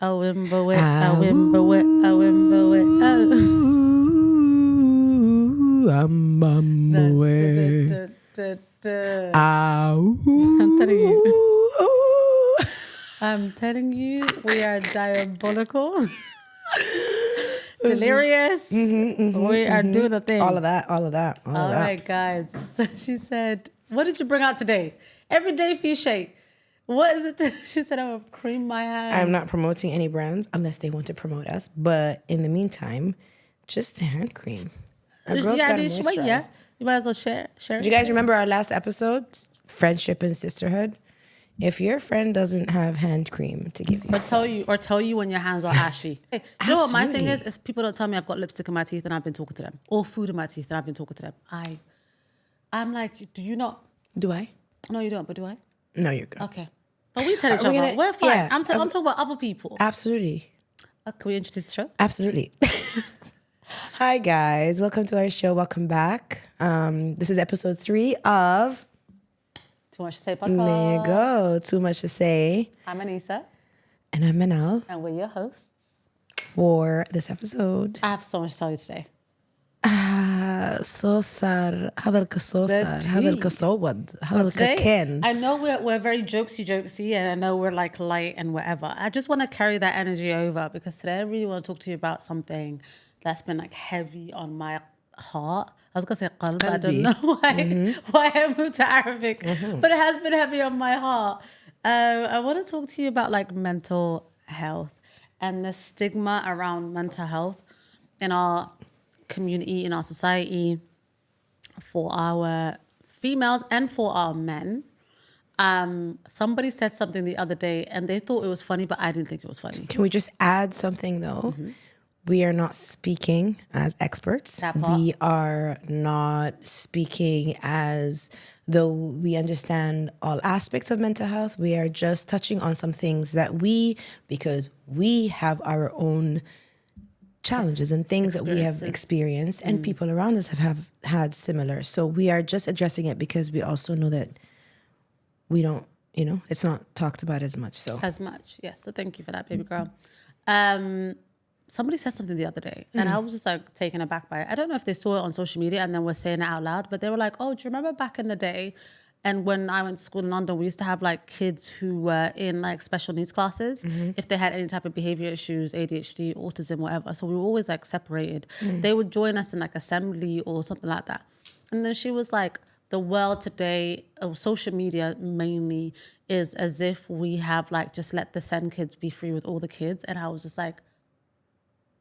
A wimble it, a wimble it, a wimble it. I'm I'm telling you, we are diabolical, delirious. We are doing the thing. all of that. All right, guys. So she said, "What did you bring out today? Everyday fiche. What is it?" She said, "I will cream my hands." I'm not promoting any brands unless they want to promote us. But in the meantime, just hand cream. Our girls gotta moisturize. Yeah. You might as well share. Do you guys remember our last episode? Friendship and sisterhood. If your friend doesn't have hand cream to give you, or tell you when your hands are ashy. Hey, you know what my thing is? If people don't tell me I've got lipstick in my teeth and I've been talking to them, or food in my teeth and I've been talking to them, I'm like, do you not? Do I? No, you don't. But do I? No, you're good. Okay, but we tell each other we're fine. Yeah, I'm talking about other people. Absolutely. Can we introduce the show? Absolutely. Hi guys, welcome to our show. Welcome back. This is episode 3 of Too Much to Say podcast. There you go. Too Much to Say. I'm Anisa. And I'm Manal. And we're your hosts for this episode. I have so much to tell you today. So sad. هذا القصة هذا القصود هذا الككن. I know we're very jokesy, and I know we're like light and whatever. I just want to carry that energy over because today I really want to talk to you about something that's been like heavy on my heart. I was gonna say qalb. I don't know why I moved to Arabic, but it has been heavy on my heart. I want to talk to you about like mental health and the stigma around mental health in our community, in our society, for our females and for our men. Somebody said something the other day and they thought it was funny, but I didn't think it was funny. Can we just add something though? We are not speaking as experts. We are not speaking as though we understand all aspects of mental health. We are just touching on some things that because we have our own challenges and things that we have experienced and people around us have had similar. So we are just addressing it because we also know that we don't, it's not talked about as much. Yes. So thank you for that, baby girl. Somebody said something the other day and I was just like taken aback by it. I don't know if they saw it on social media and then were saying it out loud, but they were like, "Oh, do you remember back in the day?" And when I went to school in London, we used to have like kids who were in like special needs classes if they had any type of behavior issues, ADHD, autism, whatever. So we were always like separated. They would join us in like assembly or something like that. And then she was like, the world today, social media mainly, is as if we have like just let the Sen kids be free with all the kids. And I was just like,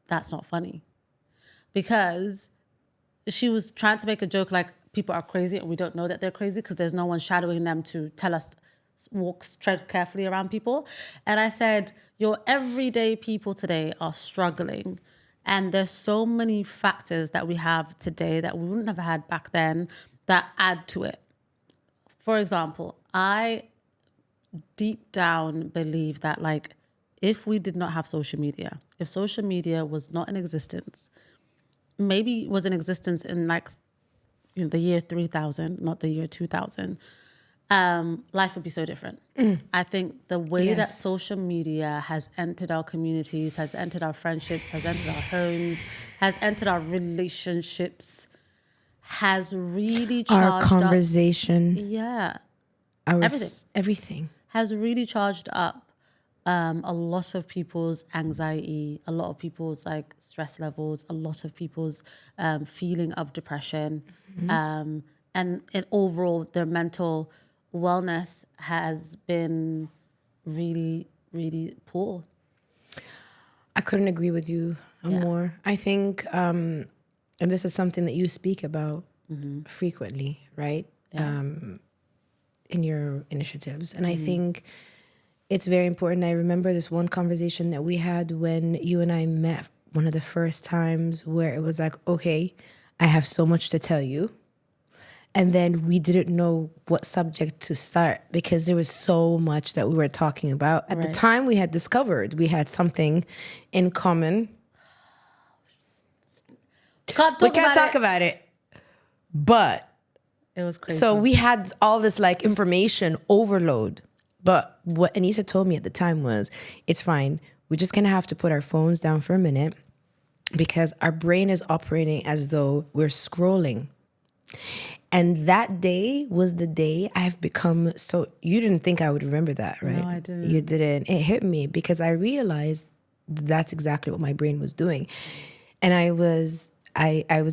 that's not funny. Because she was trying to make a joke like, people are crazy and we don't know that they're crazy because there's no one shadowing them to tell us tread carefully around people. And I said, your everyday people today are struggling and there's so many factors that we have today that we wouldn't have had back then that add to it. For example, I deep down believe that like if we did not have social media, if social media was not in existence, maybe was in existence in like the year 3000, not the year 2000, life would be so different. I think the way that social media has entered our communities, has entered our friendships, has entered our homes, has entered our relationships, has really charged our conversation. Everything. Has really charged up a lot of people's anxiety, a lot of people's like stress levels, a lot of people's feeling of depression, and overall their mental wellness has been really, really poor. I couldn't agree with you more. I think, and this is something that you speak about frequently, right? In your initiatives, and I think it's very important. I remember this one conversation that we had when you and I met one of the first times where it was like, okay, I have so much to tell you. And then we didn't know what subject to start because there was so much that we were talking about. At the time, we had discovered we had something in common. We can't talk about it. But it was crazy. So we had all this like information overload. But what Anisa told me at the time was, it's fine. we're just going to have to put our phones down for a minute because our brain is operating as though we're scrolling. And that day was the day I've become so... You didn't think I would remember that, right? No, I didn't. You didn't. It hit me because I realized that's exactly what my brain was doing. And I was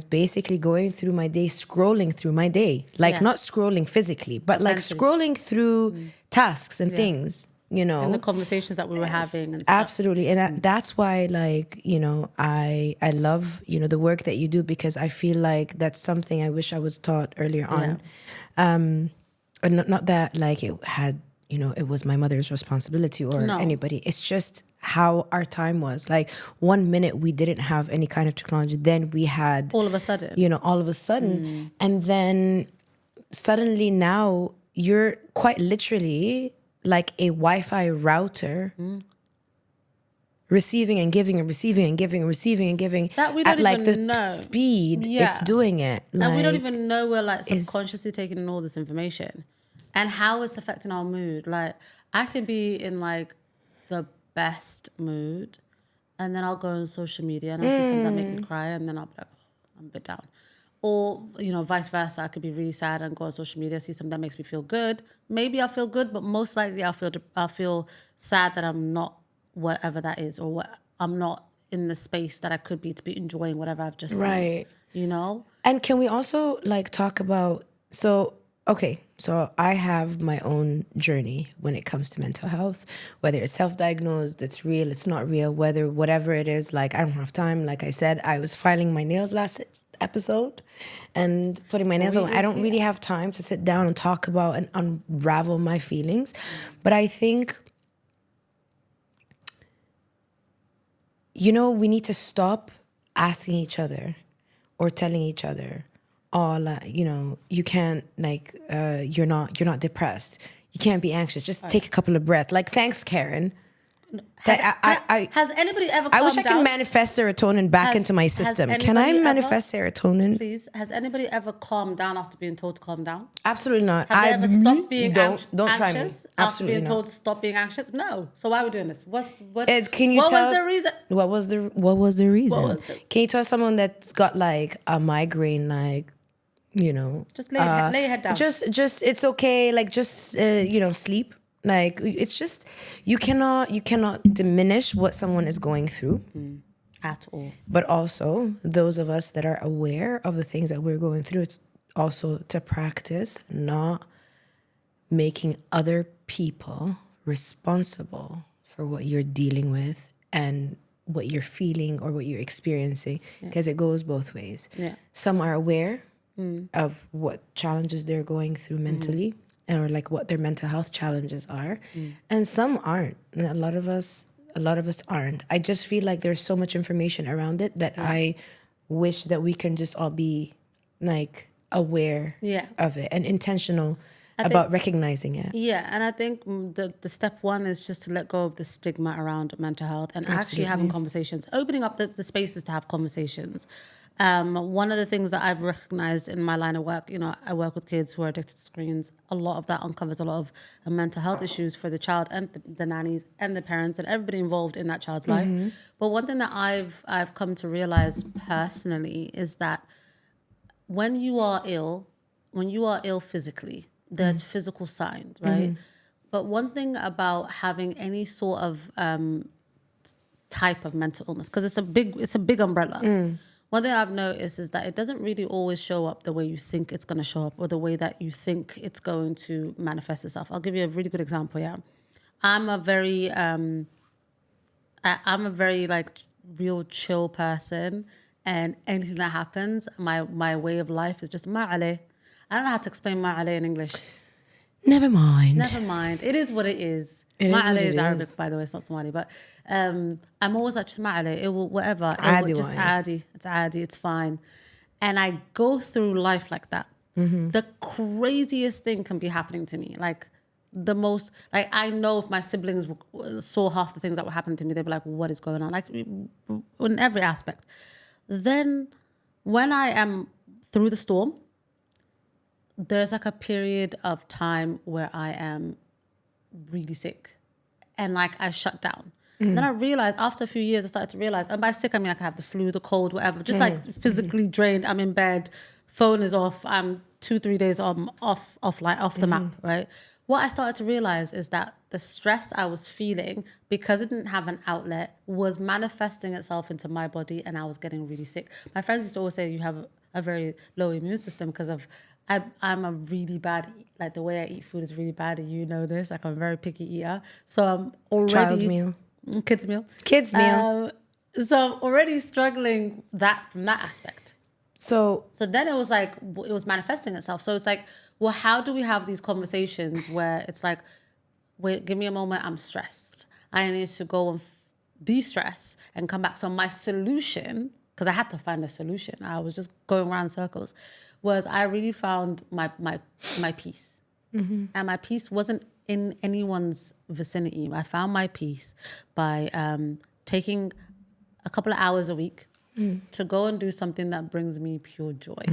basically going through my day, scrolling through my day. Like, not scrolling physically, but like mentally. scrolling through tasks and things, you know. And the conversations that we were having and stuff. Absolutely. And that's why, like, you know, I love, you know, the work that you do, because I feel like that's something I wish I was taught earlier on. And not that like it had, you know, it was my mother's responsibility or anybody. It's just how our time was. Like, 1 minute we didn't have any kind of technology. Then we had... All of a sudden. You know, all of a sudden. And then suddenly now you're quite literally like a Wi-Fi router, receiving and giving and receiving and giving and receiving and giving that we don't at like the even know. speed it's doing it. Like, and we don't even know we're like subconsciously taking in all this information and how it's affecting our mood. Like, I can be in like the best mood and then I'll go on social media and I'll see something that make me cry and then I'll be like, oh, I'm a bit down. Or, you know, vice versa. I could be really sad and go on social media, see something that makes me feel good. Maybe I'll feel good, but most likely I'll feel sad that I'm not whatever that is, or I'm not in the space that I could be to be enjoying whatever I've just seen. You know? And can we also like talk about, so I have my own journey when it comes to mental health, whether it's self-diagnosed, it's real, it's not real, whatever it is. Like, I don't have time. Like I said, I was filing my nails last episode and putting my nails on. I don't really have time to sit down and talk about and unravel my feelings. But I think, you know, we need to stop asking each other or telling each other, oh, like, you know, you can't, like, you're not depressed. You can't be anxious. Just take a couple of breaths. Like, thanks, Karen. Has anybody ever calmed down? I wish I could manifest serotonin back into my system. Can I manifest serotonin? Please. Has anybody ever calmed down after being told to calm down? Absolutely not. Have they ever stopped being anxious try me. after being told to stop being anxious? No. So why are we doing this? What was the reason? What was the reason? Can you tell someone that's got like a migraine, like, you know, just lay your head down. Just it's okay. Like, just you know, sleep. Like, it's just, you cannot diminish what someone is going through at all. But also, those of us that are aware of the things that we're going through, it's also to practice not making other people responsible for what you're dealing with and what you're feeling or what you're experiencing, because it goes both ways. Some are aware of what challenges they're going through mentally, or like what their mental health challenges are, and some aren't. And a lot of us aren't. I just feel like there's so much information around it that I wish that we can just all be like aware of it and intentional about recognizing it. Yeah, and I think the step one is just to let go of the stigma around mental health and actually having conversations, opening up the spaces to have conversations. One of the things that I've recognized in my line of work, you know, I work with kids who are addicted to screens. A lot of that uncovers a lot of mental health issues for the child and the nannies and the parents and everybody involved in that child's life. But one thing that I've come to realize personally is that when you are ill physically, there's physical signs, right? But one thing about having any sort of type of mental illness, because it's a big umbrella. One thing I've noticed is that it doesn't really always show up the way you think it's going to show up or the way that you think it's going to manifest itself. I'll give you a really good example. Yeah, I'm a very like real chill person, and anything that happens, my way of life is just ma'ale. I don't know how to explain ma'ale in English. Never mind. It is what it is. Ma'ale is Arabic, by the way. It's not Somali, but I'm always like, just ma'ale. It will, whatever. It will, just adi. It's adi. It's fine. And I go through life like that. The craziest thing can be happening to me. Like, the most, like, I know if my siblings saw half the things that were happening to me, they'd be like, what is going on? Like, in every aspect. Then when I am through the storm, there's like a period of time where I am really sick and like I shut down. And then I realized after a few years, I started to realize, and by sick, I mean I can have the flu, the cold, whatever, just like physically drained. I'm in bed, phone is off, I'm 2-3 days off the map, right? What I started to realize is that the stress I was feeling, because it didn't have an outlet, was manifesting itself into my body, and I was getting really sick. My friends used to always say you have a very low immune system because of I'm a really bad, like the way I eat food is really bad, and you know this, like I'm a very picky eater. So I'm already Child meal. Kids meal. Kids meal. So I'm already struggling from that aspect. So then it was like, it was manifesting itself. So it's like, well, how do we have these conversations where it's like, wait, give me a moment, I'm stressed. I need to go and de-stress and come back. So my solution, because I had to find a solution, I was just going around in circles, was I really found my peace. And my peace wasn't in anyone's vicinity. I found my peace by taking a couple of hours a week to go and do something that brings me pure joy.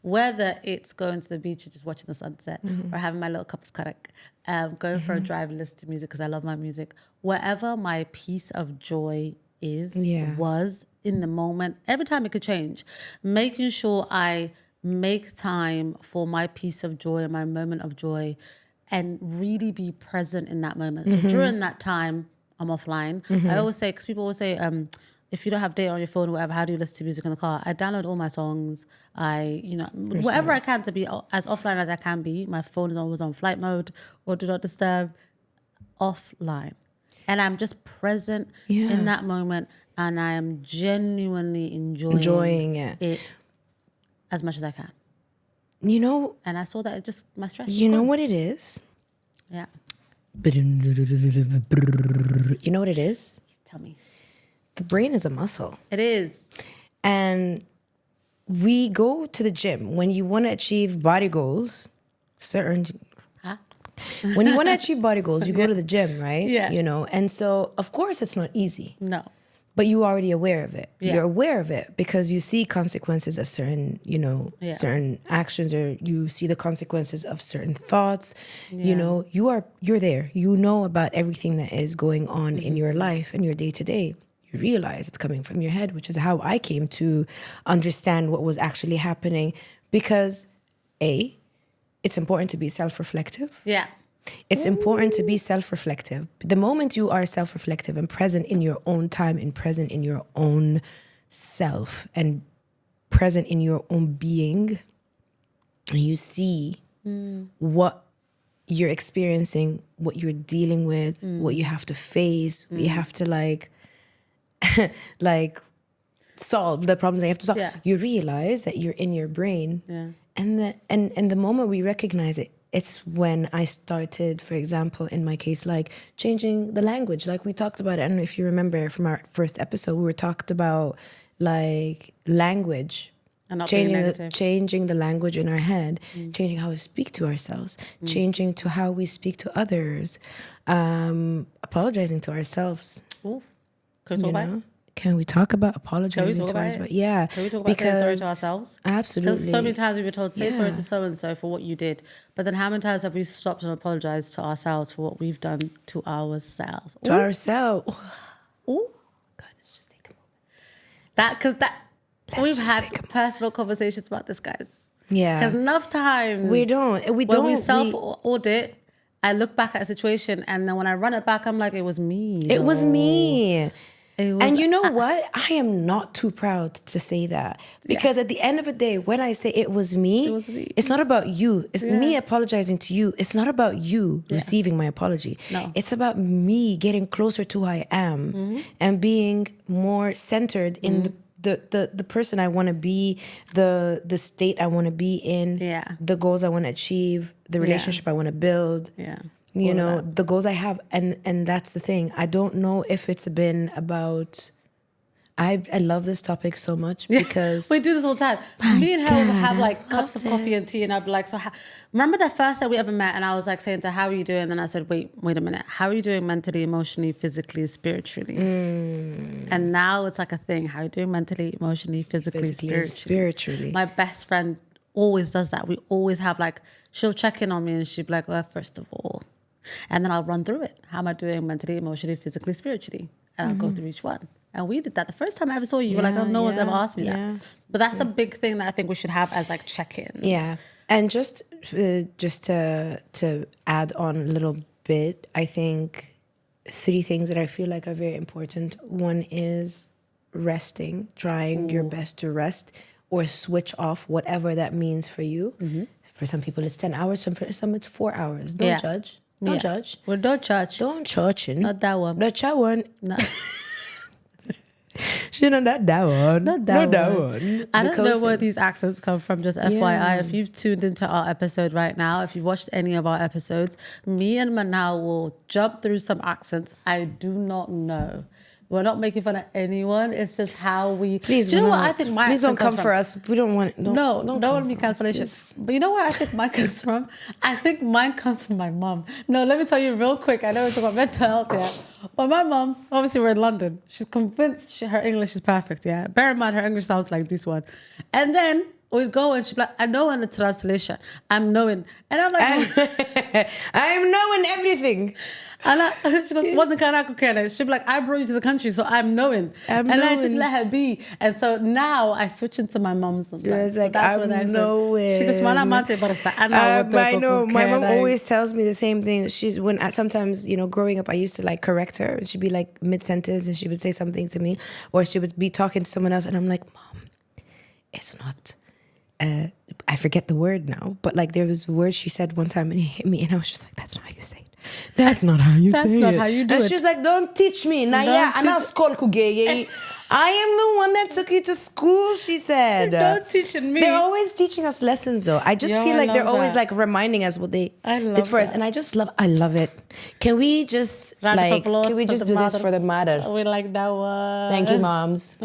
Whether it's going to the beach and just watching the sunset or having my little cup of karak, going for a drive and listen to music because I love my music. Whatever my piece of joy was in the moment, every time it could change, making sure I make time for my piece of joy and my moment of joy and really be present in that moment. So during that time, I'm offline. I always say, because people always say, if you don't have data on your phone or whatever, how do you listen to music in the car? I download all my songs. Whatever I can to be as offline as I can be. My phone is always on flight mode or do not disturb, offline. And I'm just present in that moment, and I am genuinely enjoying it as much as I can. You know, and I saw that my stress. You know what it is? Yeah. You know what it is? Tell me. The brain is a muscle. It is. And we go to the gym when you want to achieve body goals, when you want to achieve body goals, you go to the gym, right? Yeah. You know, and so of course it's not easy. No. But you're already aware of it. Yeah. You're aware of it because you see consequences of certain, certain actions, or you see the consequences of certain thoughts. Yeah. You're there. You know about everything that is going on in your life and your day to day. You realize it's coming from your head, which is how I came to understand what was actually happening. Because it's important to be self-reflective. Yeah. It's important to be self-reflective. The moment you are self-reflective and present in your own time and present in your own self and present in your own being, and you see what you're experiencing, what you're dealing with, what you have to face, what you have to solve, the problems that you have to solve. Yeah. You realize that you're in your brain. Yeah. And the moment we recognize it, it's when I started, for example, in my case, changing the language. Like we talked about it. I don't know if you remember from our first episode, we were talked about language. And not being negative. Changing the language in our head, changing how we speak to ourselves, changing to how we speak to others, apologizing to ourselves. Ooh. Can we talk about it? Can we talk about apologizing to ourselves? Yeah. Can we talk about saying sorry to ourselves? Absolutely. Because so many times we were told, say sorry to so-and-so for what you did. But then how many times have we stopped and apologized to ourselves for what we've done to ourselves? To ourselves. Ooh. God, let's just take a moment. We've had personal conversations about this, guys. Yeah. Because enough times when we self-audit, I look back at a situation and then when I run it back, I'm like, it was me. It was me. And you know what? I am not too proud to say that. Because at the end of the day, when I say it was me, it's not about you. It's me apologizing to you. It's not about you receiving my apology. No. It's about me getting closer to who I am and being more centered in the person I want to be, the state I want to be in, the goals I want to achieve, the relationship I want to build. Yeah. The goals I have. And that's the thing. I don't know if it's been about... I love this topic so much because... We do this all the time. Me and her would have cups of coffee and tea and I'd be like, remember the first time we ever met and I was saying to her, how are you doing? And then I said, wait a minute. How are you doing mentally, emotionally, physically, spiritually? And now it's like a thing. How are you doing mentally, emotionally, physically spiritually? My best friend always does that. We always have she'll check in on me and she'd be like, well, first of all, And then I'll run through it. How am I doing mentally, emotionally, physically, spiritually? And I'll go through each one. And we did that. The first time I ever saw you, you were like, oh, no one's ever asked me that. But that's a big thing that I think we should have as like check-ins. Yeah. And just to add on a little bit, I think 3 things that I feel like are very important. One is resting, trying your best to rest or switch off, whatever that means for you. For some people, it's 10 hours. For some, it's 4 hours. Don't judge. Don't judge. Well, don't judge. Don't judge. Not that one. Not that one. No. She not that one. Not that one. I don't know where these accents come from, just FYI. If you've tuned into our episode right now, if you've watched any of our episodes, me and Manal will jump through some accents I do not know. We're not making fun of anyone. It's just how we... Please, do you know what I think my please don't accent come for us. We don't want... Don't want to be cancellation. But you know where I think mine comes from? I think mine comes from my mum. No, let me tell you real quick. I know we're talking about mental health, yeah. But my mum, obviously we're in London. She's convinced her English is perfect, yeah. Bear in mind, her English sounds like this one. And then we'd go and she'd be like, I know in the translation. I'm knowing. And I'm like... I'm knowing everything. And she goes, what the kind? She'd be like, I brought you to the country, so I'm knowing. And I just let her be. And so now I switch into my mom's sometimes. Like, so I'm knowing. She goes, I know. My mom always tells me the same thing. Sometimes, growing up, I used to like correct her. And she'd be like mid-sentence and she would say something to me. Or she would be talking to someone else. And I'm like, Mom, it's not... I forget the word now, but like there was a word she said one time and it hit me and I was just like, that's not how you say it. That's not how you say it. That's not how you do it. And she's like, don't teach me. I am the one that took you to school, she said. Don't teach me. They're always teaching us lessons though. I just feel like they're always like reminding us what they did for us. And I love it. Can we just do this for the mothers? We like that one. Thank you, moms.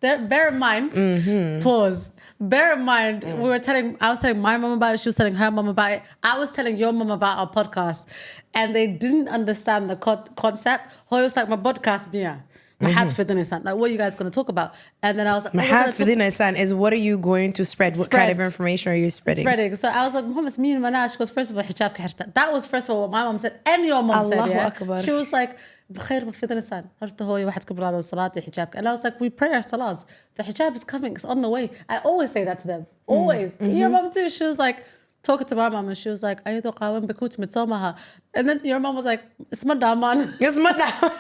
Bear in mind, pause. Bear in mind, I was telling my mom about it, she was telling her mom about it. I was telling your mom about our podcast. And they didn't understand the concept. Hoy was like, my podcast, Mia. Like, what are you guys going to talk about? And then I was like, is what are you going to spread? What kind of information are you spreading? So I was like, Muhammad, me and Manal. She goes, first of all, hijab ka. That was first of all what my mom said and your mom said. Yeah? Akbar. She was like, بخير بفيد الإنسان هرت هو واحد كبر على الصلاة حجابك. And I was like, we pray our salahs. The hijab is coming. It's on the way. I always say that to them. Always. Your mom too. She was like, talking to my mom and she was like, أيضا قاوم بكوت متصومها. And then your mom was like, it's my daman. It's my daman.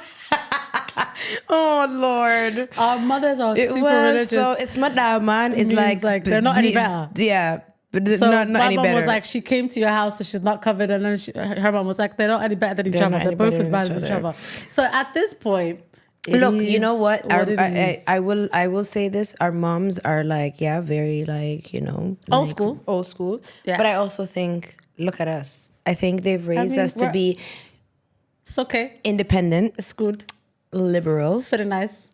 Oh Lord. Our mothers are super religious. So it's my daman is like they're not any better. Yeah. But so not my any mom better. was like, she came to your house, so she's not covered, and then her mom was like, they're not any better than each other. They're both as bad as each other. So at this point, look, you know what? I will say this: our moms are like, very like, old school. Yeah. But I also think, look at us. I think they've raised us to be. It's okay. Independent. It's good. Liberals. It's very nice.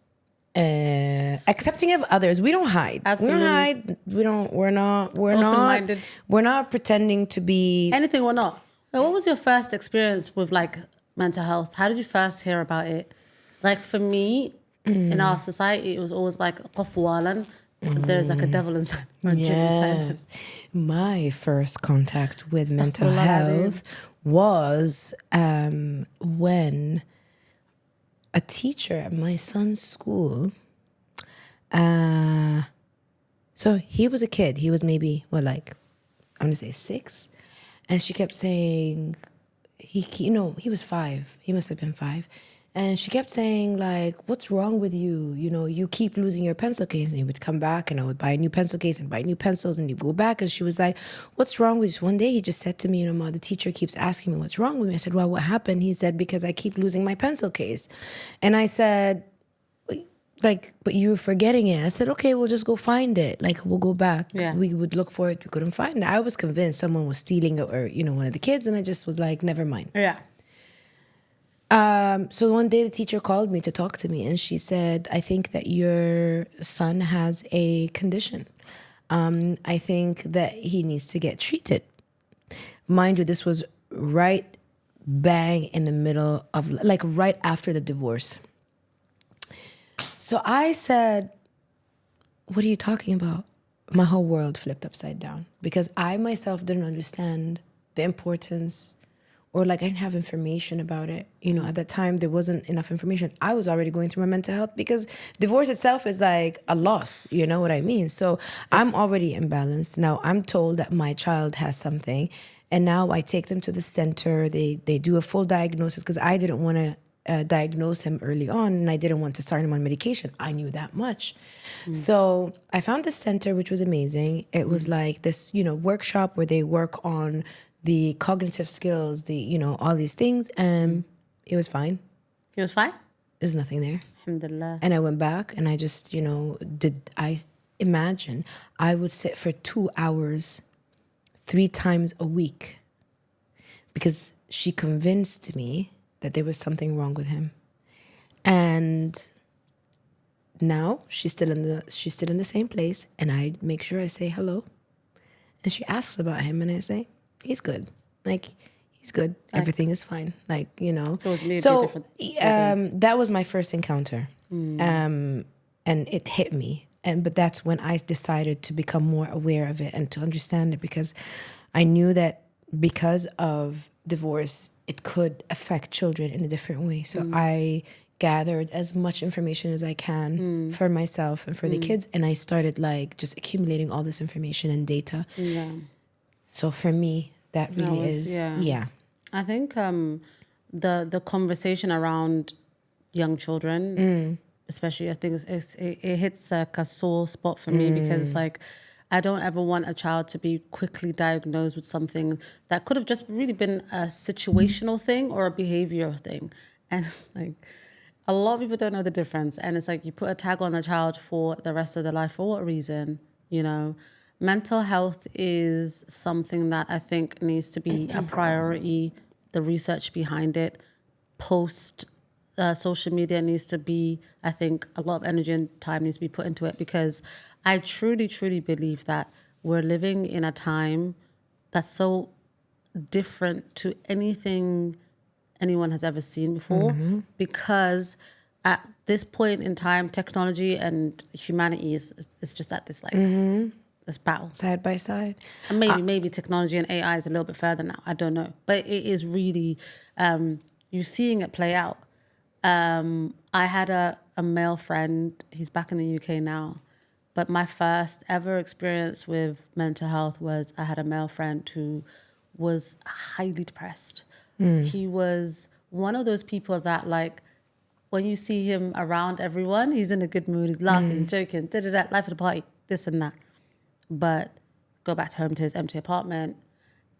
Accepting of others. We don't hide. Absolutely. We don't hide. We're open-minded. We're not pretending to be anything. We're not. What was your first experience with like mental health? How did you first hear about it? Like for me, in our society, it was always like qafwalan. There's like a devil inside. Or a jinn inside. My first contact with mental health was when a teacher at my son's school, so he was a kid. He was maybe, I'm going to say 6. And she kept saying, he was 5. He must have been 5. And she kept saying, like, what's wrong with you? You keep losing your pencil case. And he would come back and I would buy a new pencil case and buy new pencils. And he'd go back. And she was like, what's wrong with you? One day he just said to me, Ma, the teacher keeps asking me what's wrong with me. I said, well, what happened? He said, because I keep losing my pencil case. And I said, like, but you were forgetting it. I said, okay, we'll just go find it. Like, we'll go back. Yeah. We would look for it. We couldn't find it. I was convinced someone was stealing it or, one of the kids. And I just was like, never mind. Yeah. So one day the teacher called me to talk to me and she said, I think that your son has a condition. I think that he needs to get treated. Mind you, this was right bang in the middle of, like right after the divorce. So I said, what are you talking about? My whole world flipped upside down because I myself didn't understand the importance or like I didn't have information about it. You know, at that time there wasn't enough information. I was already going through my mental health because divorce itself is like a loss, you know what I mean? So I'm already imbalanced. Now I'm told that my child has something, and now I take them to the center. They do a full diagnosis because I didn't want to diagnose him early on, and I didn't want to start him on medication. I knew that much. So I found this center, which was amazing. It was like this, you know, workshop where they work on the cognitive skills, the, you know, all these things. And it was fine. He was fine? There's nothing there. Alhamdulillah. And I went back and I just, you know, imagine I would sit for 2 hours 3 times a week because she convinced me that there was something wrong with him. And now she's still in the same place, and I make sure I say hello. And she asks about him, and I say, he's good. Like, he's good. Everything is fine. Like, you know. It was maybe so different. that was my first encounter. And it hit me. But that's when I decided to become more aware of it and to understand it, because I knew that because of divorce, it could affect children in a different way. So I gathered as much information as I can for myself and for the kids, and I started like just accumulating all this information and data. Yeah. So for me, that really is I think the conversation around young children, especially, I think it hits like a sore spot for me, because it's like, I don't ever want a child to be quickly diagnosed with something that could have just really been a situational thing or a behavioral thing. And like, a lot of people don't know the difference. And it's like, you put a tag on a child for the rest of their life. For what reason? You know, mental health is something that I think needs to be a priority. The research behind it, post social media needs to be, I think a lot of energy and time needs to be put into it, because I truly, truly believe that we're living in a time that's so different to anything anyone has ever seen before, because at this point in time, technology and humanity is just at this like this battle side by side. And maybe technology and AI is a little bit further now. I don't know, but it is really you're seeing it play out. I had a male friend. He's back in the UK now, but my first ever experience with mental health was I had a male friend who was highly depressed. He was one of those people that, like, when you see him around everyone, he's in a good mood, he's laughing, joking, life of the party, this and that. But go back home to his empty apartment,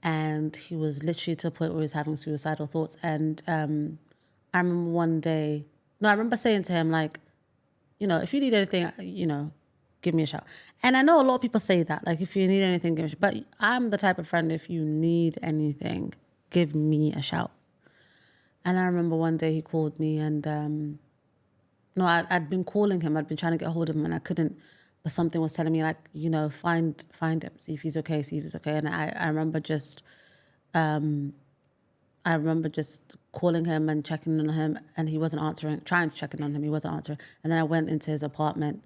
and he was literally to the point where he was having suicidal thoughts. And I remember one day, I remember saying to him, like, you know, if you need anything, you know, give me a shout. And I know a lot of people say that, like, if you need anything, give me a shout. But I'm the type of friend, if you need anything, give me a shout. And I remember one day he called me, and I'd been calling him. I'd been trying to get hold of him, and I couldn't. But something was telling me, like, you know, find him, see if he's okay. And I remember just calling him and checking on him, and he wasn't answering. Trying to check in on him, he wasn't answering. And then I went into his apartment,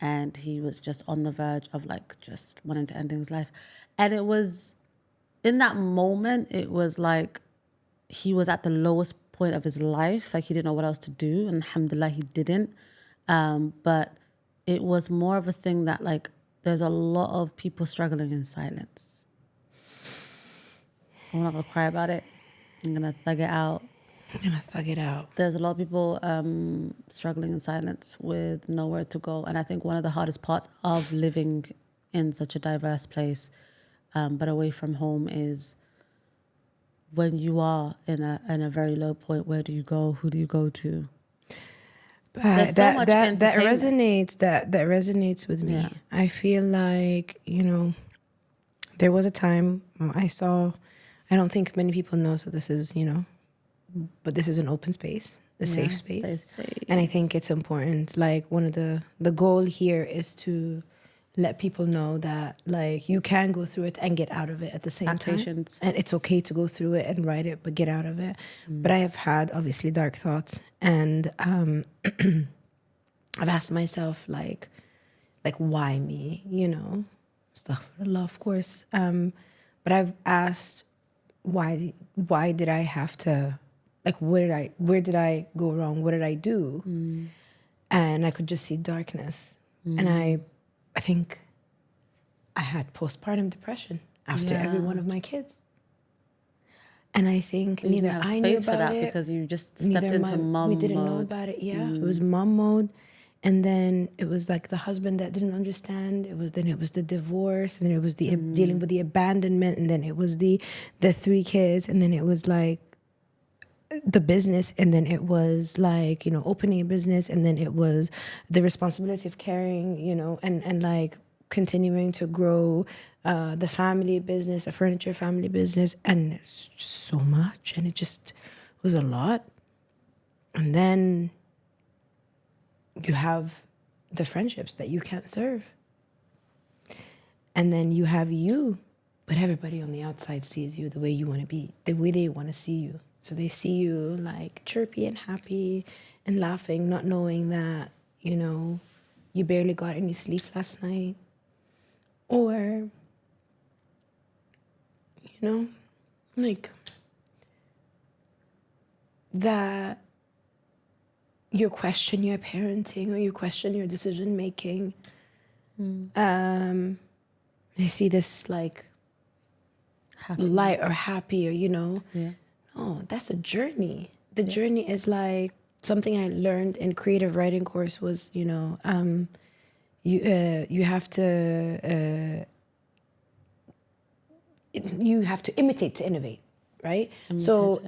and he was just on the verge of, like, just wanting to end his life. And it was, in that moment, it was like he was at the lowest point of his life. Like, he didn't know what else to do. And alhamdulillah, he didn't. But it was more of a thing that, like, there's a lot of people struggling in silence. I'm not going to cry about it. I'm going to thug it out. There's a lot of people struggling in silence with nowhere to go. And I think one of the hardest parts of living in such a diverse place, but away from home, is when you are in a very low point. Where do you go? Who do you go to? There's so much that entertainment. that resonates with me. Yeah. I feel like, you know, there was a time I don't think many people know, so this is, you know, but this is an open space, a safe space. And I think it's important. Like, one of the goal here is to let people know that, like, you can go through it and get out of it at the same time. And it's okay to go through it and write it, but get out of it. But I have had, obviously, dark thoughts. And I've asked myself, like, why me? You know, astaghfirullah, of course. But I've asked, why did I have to, like, where did I go wrong? What did I do? And I could just see darkness. And I think I had postpartum depression after every one of my kids. And I think You neither didn't have I knew space for about that it. because you just stepped into mom We didn't know mode. about it. Yeah, it was mom mode. And then it was like the husband that didn't understand. It was the divorce, and then it was the dealing with the abandonment, and then it was the 3 kids, and then it was like the business, and then it was like, you know, opening a business, and then it was the responsibility of carrying, you know, and like continuing to grow the family business, a furniture family business, and it's just so much, and it just was a lot. And then you have the friendships that you can't serve, and then you have you, but everybody on the outside sees you the way you want to be, the way they want to see you. So they see you like chirpy and happy and laughing, not knowing that, you know, you barely got any sleep last night. Or, you know, like that you question your parenting, or you question your decision making. You see this like light or happy, or, you know. Yeah. Oh, that's a journey. The journey is like something I learned in creative writing course was, you know, you have to imitate to innovate, right? So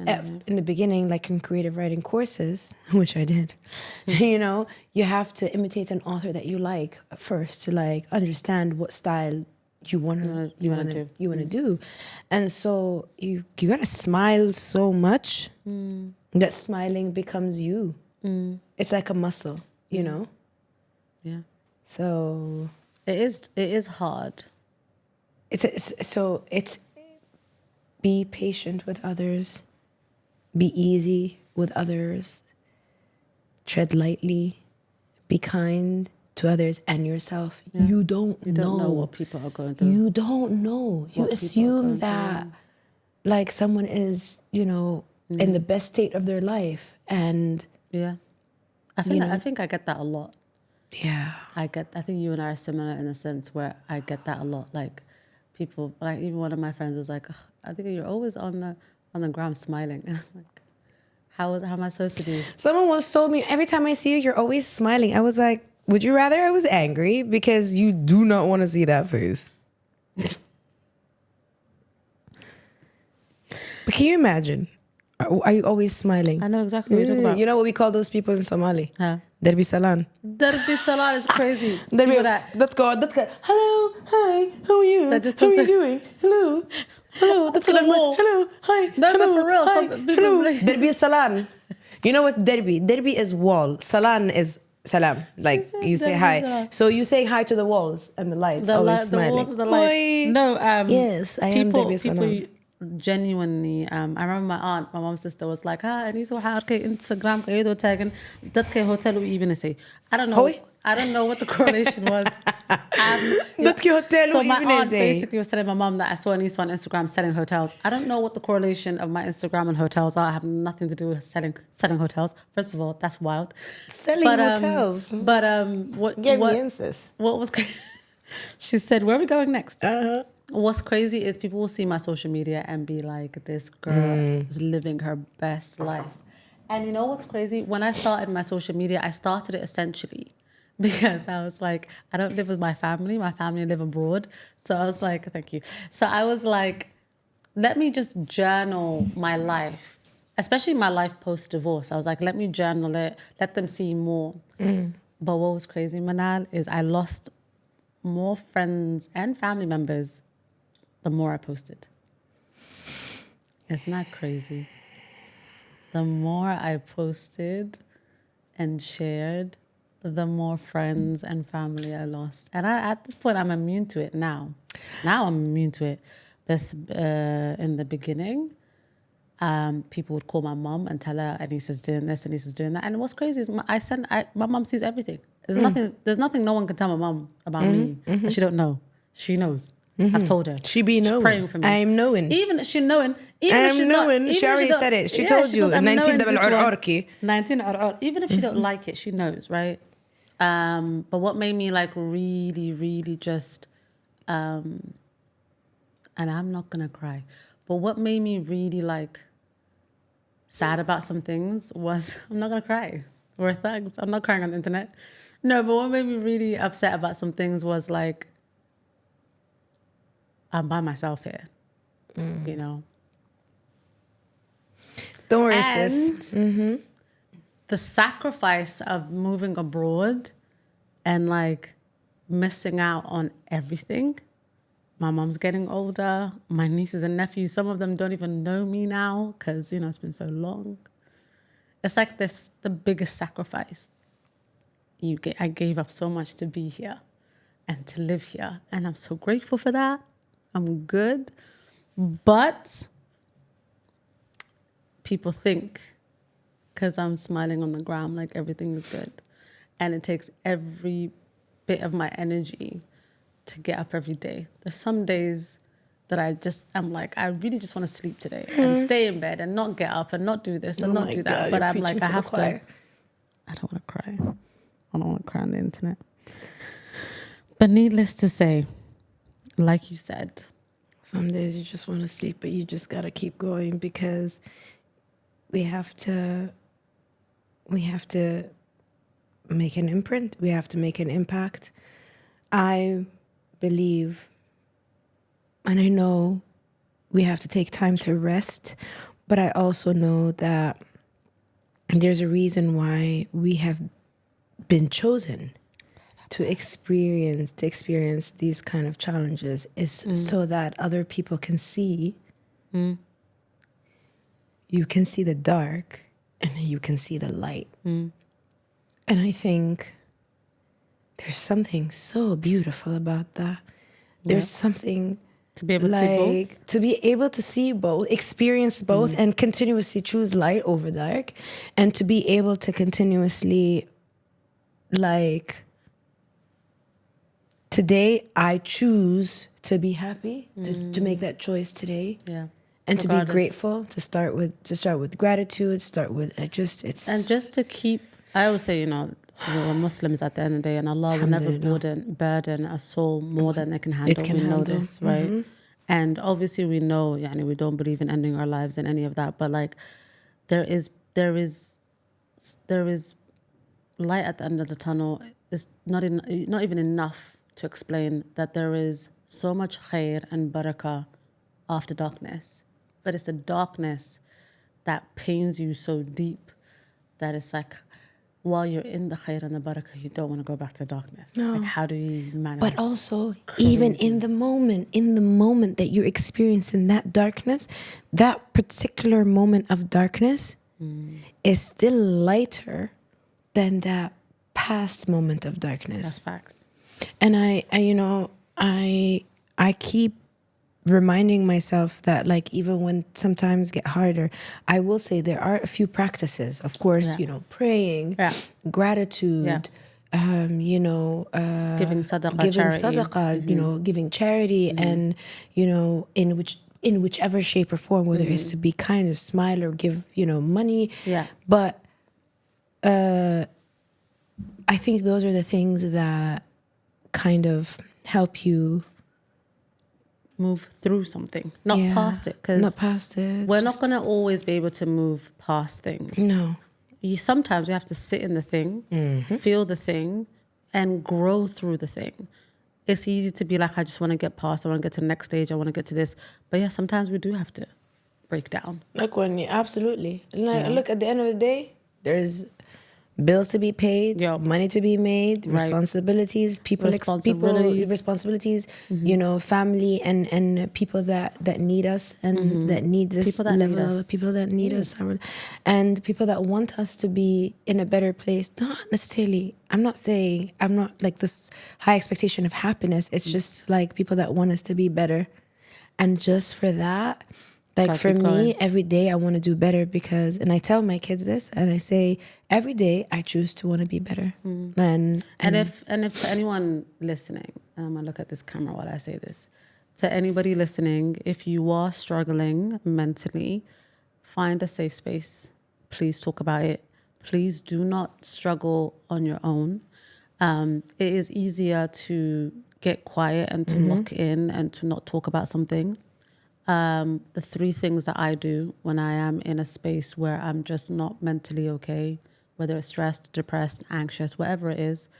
in the beginning, like in creative writing courses, which I did, you know, you have to imitate an author that you like first to like understand what style you want to do. And so you gotta smile so much that smiling becomes you. It's like a muscle, you know. Yeah. So it is hard. It's be patient with others, be easy with others, tread lightly, be kind to others and yourself. Yeah. You don't know what people are going through. You don't know. You assume that like someone is, you know, in the best state of their life, and yeah, I think I get that a lot. yeah, I think you and I are similar in a sense where I get that a lot. Like people, like even one of my friends was like, "Ugh, I think you're always on the ground smiling." And I'm like, how am I supposed to be? Someone once told me, every time I see you, you're always smiling. I was like, would you rather I was angry? Because you do not want to see that face. But can you imagine? Are you always smiling? I know exactly what you're talking about. You know what we call those people in Somali? Huh? Derbi Salan. Derbi Salan is crazy. That's good. Hello, hi, how are you? How are you doing? Hello, that's To the wall. Hello, hi, No, hello, but for real, hi, some people hello. like- Derbi Salan. You know what derbi? Derbi is wall. Salan is salam. Like you say hi. Salam. So you say hi to the walls and the lights. Always the smiling. walls and the lights. Oi. No, Yes, I am Derbi Salan. people genuinely. I remember my mom's sister was like, Anisa waxaa arkay Instagram iyadoo taagan dadkay hotel u iibinayay. I don't know what the correlation was. Dadkii hotel u So my aunt iibinayay. basically was telling my mom that I saw Anisa on Instagram selling hotels. I don't know what the correlation of my Instagram and hotels are. I have nothing to do with selling hotels. First of all, that's wild. Selling hotels. But what was crazy? She said, "Where are we going next?" What's crazy is people will see my social media and be like, "This girl is living her best life." And you know what's crazy? When I started my social media, I started it essentially because I was like, I don't live with my family. My family live abroad. So I was like, thank you. So I was like, let me just journal my life, especially my life post-divorce. I was like, let me journal it. Let them see more. But what was crazy, Manal, is I lost more friends and family members the more I posted. Isn't that crazy? The more I posted and shared, the more friends and family I lost. And at this point, I'm immune to it now. Now I'm immune to it. But in the beginning, people would call my mom and tell her, Anisa's doing this, Anisa's doing that. And what's crazy is my mom sees everything. There's nothing no one can tell my mom about me that she don't know. She knows. I've told her. She be She's knowing. praying for me. I'm knowing. Even she knowing. Even I'm if she's knowing. Not, She already said it. She told you. goes, I'm 19 knowing double this one. arqi. 19 even if she don't like it, she knows, right? But what made me like really, really just, and I'm not gonna cry, but what made me really like sad about some things was, I'm not gonna cry. We're thugs. I'm not crying on the internet. No, but what made me really upset about some things was like, I'm by myself here, you know? Don't worry, sis. The sacrifice of moving abroad and like missing out on everything. My mom's getting older. My nieces and nephews, some of them don't even know me now because, it's been so long. It's like this, the biggest sacrifice. I gave up so much to be here and to live here. And I'm so grateful for that. I'm good. But people think because I'm smiling on the ground like everything is good. And it takes every bit of my energy to get up every day. There's some days that I'm like, I really just want to sleep today and stay in bed and not get up and not do this and not do that. God, but you're I'm like, preaching I to the have to. choir. I don't want to cry. I don't want to cry on the internet. But needless to say, like you said, Some days you just want to sleep, but you just got to keep going because we have to make an imprint. We have to make an impact. I believe, and I know we have to take time to rest, but I also know that there's a reason why we have been chosen to experience these kind of challenges is so that other people can see. You can see the dark and you can see the light. And I think there's something so beautiful about that. There's something to be able to see both. to be able to see both, experience both, and continuously choose light over dark, and to be able to continuously, like, today I choose to be happy, to make that choice today. Yeah. And to be Regardless. grateful, to start with gratitude, start with And just to keep, I always say, we're Muslims at the end of the day, and Allah will never burden a soul more than it can handle. We know this, right? And obviously we know, we don't believe in ending our lives and any of that, but like there is light at the end of the tunnel. It's not even enough to explain that there is so much khair and barakah after darkness. But it's the darkness that pains you so deep that it's like, while you're in the khair and the barakah, you don't want to go back to darkness. No. Like, how do you manage? But also, even in the moment that you're experiencing that darkness, that particular moment of darkness is still lighter than that past moment of darkness. That's facts. And I keep reminding myself that, like, even when sometimes get harder, I will say there are a few practices, of course, praying, gratitude, giving sadaqah, giving charity, and in whichever shape or form, whether it's to be kind or smile or give money, but I think those are the things that kind of help you move through something, not past it, not past it. We're not going to always be able to move past things. No. Sometimes you have to sit in the thing, feel the thing, and grow through the thing. It's easy to be like, I just want to get past, I want to get to the next stage, I want to get to this. But yeah, sometimes we do have to break down. Like absolutely. Look, at the end of the day, there's bills to be paid, money to be made, responsibilities, responsibilities, family and people that need us and that need this people that level of people that need us, and people that want us to be in a better place. Not necessarily, I'm not like this high expectation of happiness. It's just like people that want us to be better. And just for that, like, for me, every day I want to do better and I tell my kids this, and I say, every day I choose to want to be better. And if to anyone listening, and I'm gonna look at this camera while I say this, to anybody listening, if you are struggling mentally, find a safe space. Please talk about it. Please do not struggle on your own. It is easier to get quiet and to lock in and to not talk about something. The 3 things that I do when I am in a space where I'm just not mentally okay, whether it's stressed, depressed, anxious, whatever it is,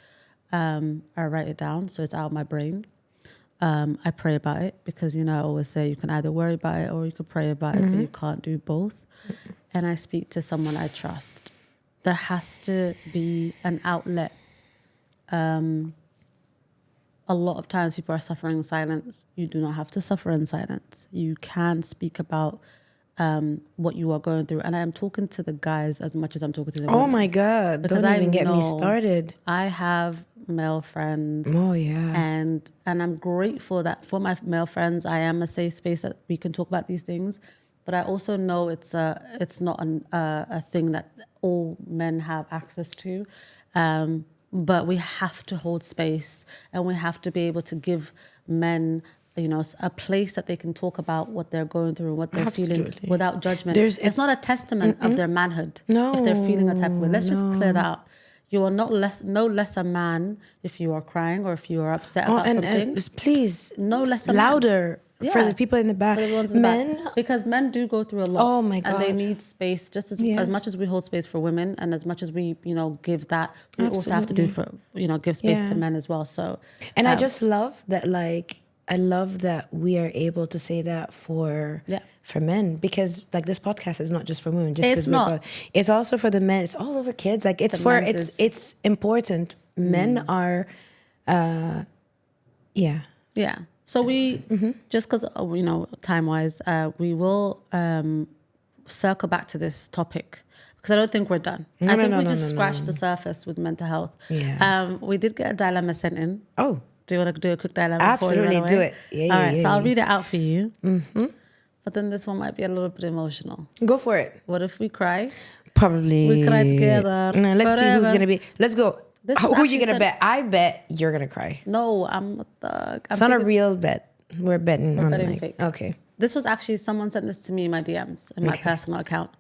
I write it down so it's out of my brain. I pray about it because, I always say you can either worry about it or you can pray about it, but you can't do both. And I speak to someone I trust. There has to be an outlet. A lot of times people are suffering in silence. You do not have to suffer in silence. You can speak about what you are going through. And I am talking to the guys as much as I'm talking to the women. Oh my God, because don't even get me started. I have male friends. Oh yeah. And I'm grateful that for my male friends, I am a safe space that we can talk about these things. But I also know it's not a thing that all men have access to. But we have to hold space and we have to be able to give men, a place that they can talk about what they're going through and what they're feeling without judgment. It's not a testament of their manhood if they're feeling a type of way. Let's just clear that up. You are no less a man if you are crying or if you are upset about something. And please, no less a louder. Yeah. For the people in the back. For the ones in the back. Because men do go through a lot. Oh my God. And they need space just as much as we hold space for women and as much as we, give that, we also have to do for, give space to men as well. So. And I just love that, I love that we are able to say that for men because this podcast is not just for women. It's not. It's also for the men. It's all over kids. It's important. Men are, Yeah. So we, just because, time-wise, we will circle back to this topic because I don't think we're done. I think we just scratched the surface with mental health. Yeah. We did get a dilemma sent in. Oh. Do you want to do a quick dilemma? Absolutely, do it. Yeah, all right, so I'll read it out for you. Mm-hmm. But then this one might be a little bit emotional. Go for it. What if we cry? Probably. We cry together. No, let's see who's going to be. Let's go. Who are you going to bet? I bet you're going to cry. No, I'm a thug. It's not a real bet. We're betting on fake. Okay. This was actually, someone sent this to me in my DMs, in my personal account.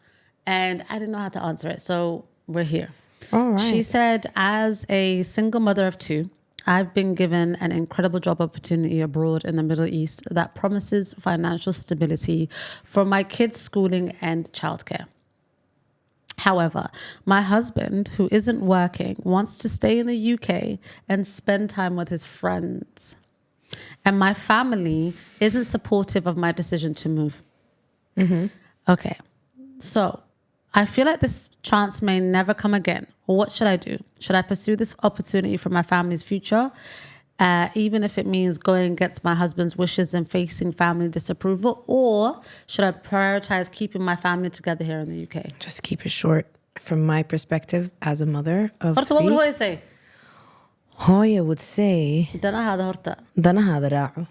And I didn't know how to answer it. So we're here. All right. She said, as a single mother of 2, I've been given an incredible job opportunity abroad in the Middle East that promises financial stability for my kids' schooling and childcare. However, my husband, who isn't working, wants to stay in the UK and spend time with his friends. And my family isn't supportive of my decision to move. Mm-hmm. Okay, so I feel like this chance may never come again. What should I do? Should I pursue this opportunity for my family's future, even if it means going against my husband's wishes and facing family disapproval? Or should I prioritize keeping my family together here in the UK? Just keep it short. From my perspective as a mother of 3. What would Hoya say? Hoya would say دنا هذا هرتا هذا راعو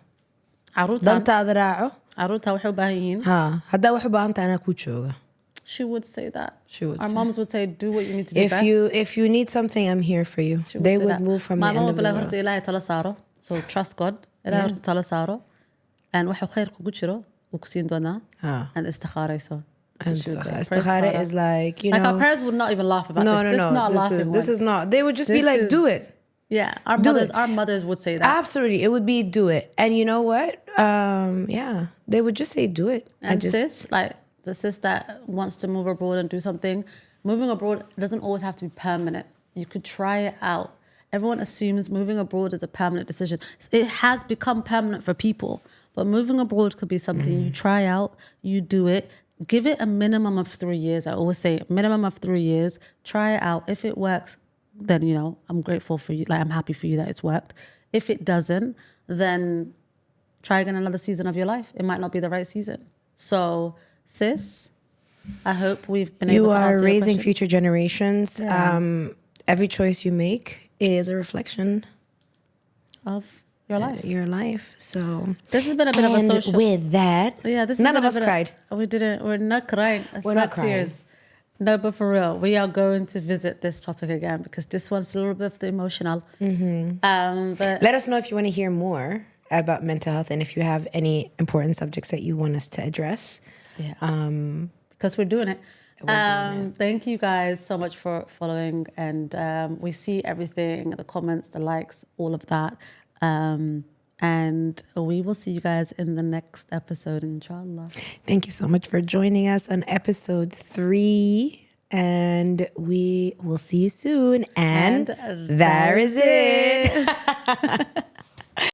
دنت هذا راعو عروتها وحو باهيين هدا وحو بانت أنا كوتشوغا. She would say that. She would. Our moms would say, "Do what you need to do best." If you need something, I'm here for you. They would move from the end of the world. So trust God. And وحو خير كوجرو وكسين دونا. And istikhara so. Istikhara is like, like our parents would not even laugh about this. No. This is not. They would just be like, do it. Yeah, our mothers would say that. Absolutely, it would be do it. And you know what? They would just say do it. And the sis that wants to move abroad and do something, moving abroad doesn't always have to be permanent. You could try it out. Everyone assumes moving abroad is a permanent decision. It has become permanent for people, but moving abroad could be something you try out, you do it, give it a minimum of 3 years. I always say minimum of 3 years, try it out. If it works, then, I'm grateful for you. Like, I'm happy for you that it's worked. If it doesn't, then try again another season of your life. It might not be the right season. So, sis, I hope we've been able to answer your question. You are raising future generations. Yeah. Every choice you make is a reflection of your life. Your life. So this has been a bit of a social. With that, none of us cried. We're not crying. We're not crying. Tears. No, but for real, we are going to visit this topic again because this one's a little bit of the emotional. Mm-hmm. But let us know if you want to hear more. about mental health, and if you have any important subjects that you want us to address. Because we're doing it. Thank you guys so much for following, and we see everything, the comments, the likes, all of that. And we will see you guys in the next episode, inshallah. Thank you so much for joining us on episode 3. And we will see you soon. And there is it.